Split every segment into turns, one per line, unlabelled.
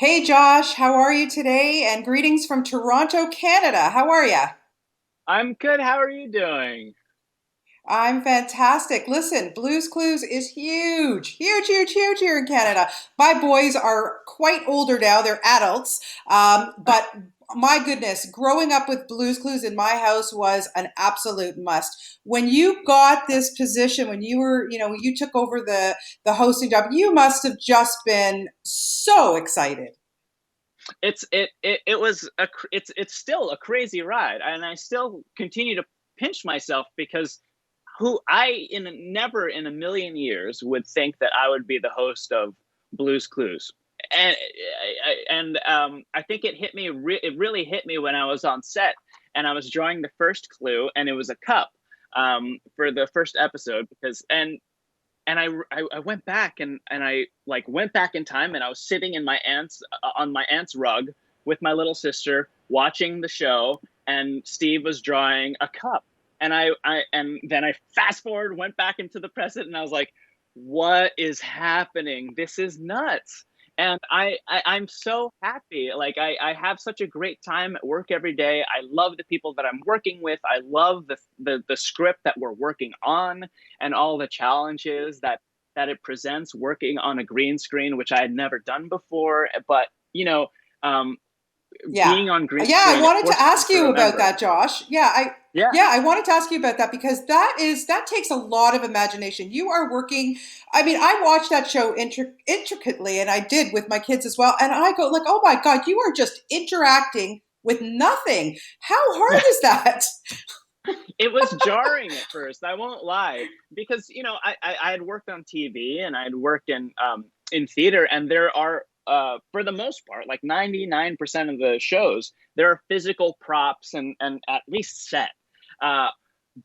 Hey Josh, how are you today? And greetings from Toronto, Canada. How are you?
I'm good. How are you doing?
I'm fantastic. Listen, Blues Clues is huge, huge, huge, huge here in Canada. My boys are quite older now, they're adults. But my goodness, growing up with Blues Clues in my house was an absolute must. When you got this position, when you were, when you took over the hosting job, you must have just been so excited.
It's still a crazy ride, and I still continue to pinch myself because who I in never in a million years would think that I would be the host of Blues Clues. And I think it really hit me when I was on set and I was drawing the first clue, and it was a cup for the first episode. Because and I went back, and I like went back in time, and I was sitting in my aunt's on my aunt's rug with my little sister watching the show, and Steve was drawing a cup, and then I fast forward, went back into the present, and I was like, what is happening? This is nuts. And I'm so happy. Like I have such a great time at work every day. I love the people that I'm working with. I love the script that we're working on, and all the challenges that it presents working on a green screen, which I had never done before. But um,
Yeah.
being on green
Yeah, I
screen, it
wanted to
forces you
ask
to
you about
remember.
that, Josh.
Yeah.
Yeah, I wanted to ask you about that because that takes a lot of imagination. You are working, I mean, I watched that show intricately and I did with my kids as well. And I go like, "Oh my God, you are just interacting with nothing. How hard is that?"
It was jarring at first, I won't lie, because I had worked on TV, and I had worked in theater, and there are for the most part, like 99% of the shows, there are physical props and at least set. Uh,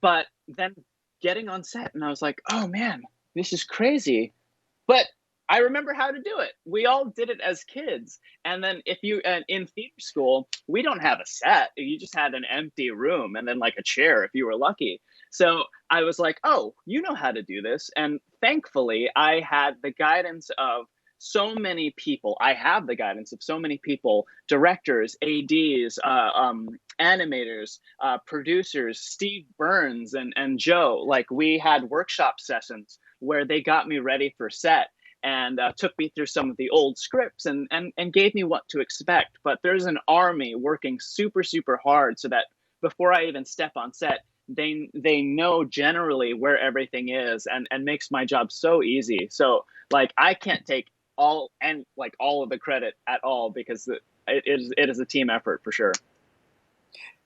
but then getting on set, and I was like, oh man, this is crazy. But I remember how to do it. We all did it as kids. And then if you in theater school, we don't have a set. You just had an empty room and then like a chair if you were lucky. So I was like, "Oh, you know how to do this." And thankfully, I had the guidance of so many people. I have the guidance of so many people, directors, ADs, animators, producers, Steve Burns and Joe. Like we had workshop sessions where they got me ready for set, and took me through some of the old scripts, and gave me what to expect. But there's an army working super, super hard so that before I even step on set, they know generally where everything is, and makes my job so easy. So like I can't take all of the credit at all, because it is a team effort for sure.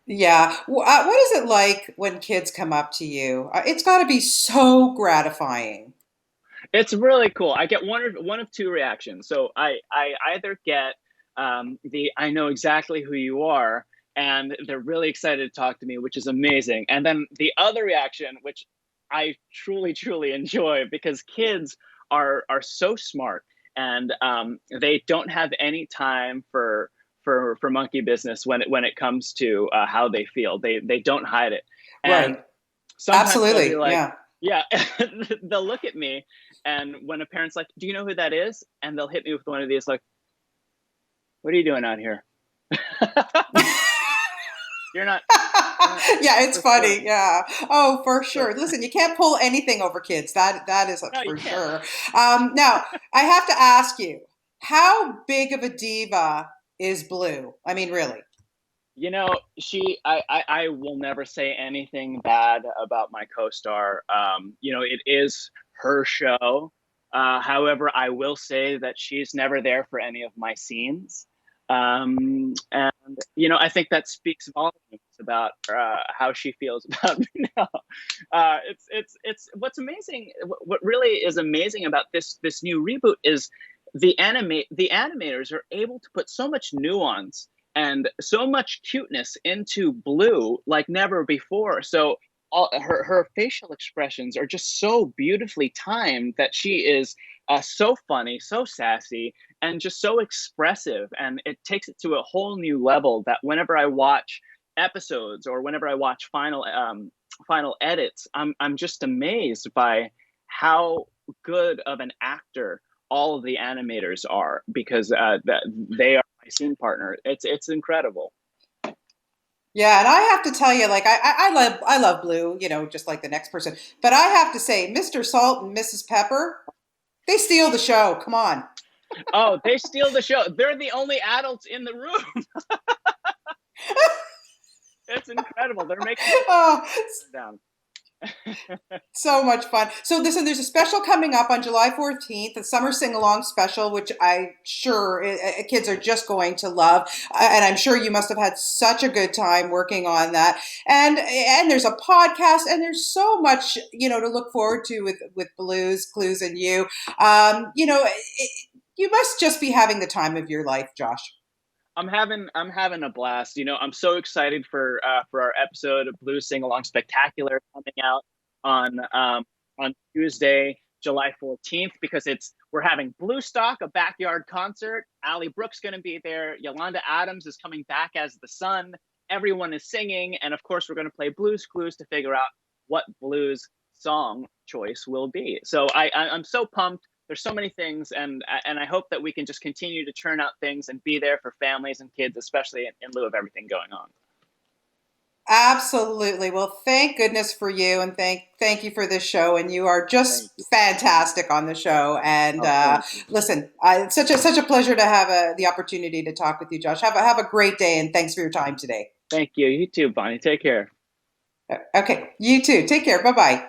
Yeah. What is it like when kids come up to you? It's got to be so gratifying.
It's really cool. I get one of two reactions. So I either get the I know exactly who you are, and they're really excited to talk to me, which is amazing. And then the other reaction, which I truly truly enjoy, because kids are so smart, and they don't have any time for monkey business when it comes to how they feel. They don't hide it, and
Right.
sometimes they'll be
Absolutely.
like,
Yeah.
yeah, they'll look at me, and when a parent's like, "Do you know who that is?" and they'll hit me with one of these, like, "What are you doing out here? you're not you're not
Yeah, it's
prepared."
funny. Yeah. Oh, for
So
sure. Listen, you can't pull anything over kids. That is
no, you
for
can't.
sure. Now, I have to ask you, how big of a diva is Blue? I mean, really.
I will never say anything bad about my co-star. It is her show. However, I will say that she's never there for any of my scenes. And I think that speaks volumes about how she feels about me now. It's what's amazing. What really is amazing about this new reboot is the animators are able to put so much nuance and so much cuteness into Blue like never before. So her facial expressions are just so beautifully timed, that she is so funny, so sassy, and just so expressive. And it takes it to a whole new level, that whenever I watch episodes, or whenever I watch final edits, I'm just amazed by how good of an actor all of the animators are, because they are my scene partner. It's incredible.
Yeah, and I have to tell you, like I love Blue, just like the next person. But I have to say, Mr. Salt and Mrs. Pepper, they steal the show. Come on.
Oh, they steal the show. They're the only adults in the room. It's incredible. They're making
Oh,
down.
so much fun. So listen, there's a special coming up on July 14th, the summer sing-along special, which I'm sure kids are just going to love. And I'm sure you must have had such a good time working on that. And there's a podcast, and there's so much, to look forward to with Blues, Clues, and you. You must just be having the time of your life, Josh.
I'm having a blast. I'm so excited for our episode of Blue Sing Along Spectacular coming out on Tuesday, July 14th, because we're having Blue Stock, a backyard concert. Ali Brooks going to be there. Yolanda Adams is coming back as the sun. Everyone is singing, and of course, we're going to play Blues Clues to figure out what Blues song choice will be. So I'm so pumped. There's so many things, and I hope that we can just continue to churn out things and be there for families and kids, especially in lieu of everything going on.
Absolutely. Well, thank goodness for you, and thank you for this show. And you are
Thank
just
you.
fantastic on the show. And
Oh, thank you.
listen, it's such a pleasure to have the opportunity to talk with you, Josh. Have a great day, and thanks for your time today.
Thank you. You too, Bonnie. Take care.
Okay, you too. Take care. Bye bye.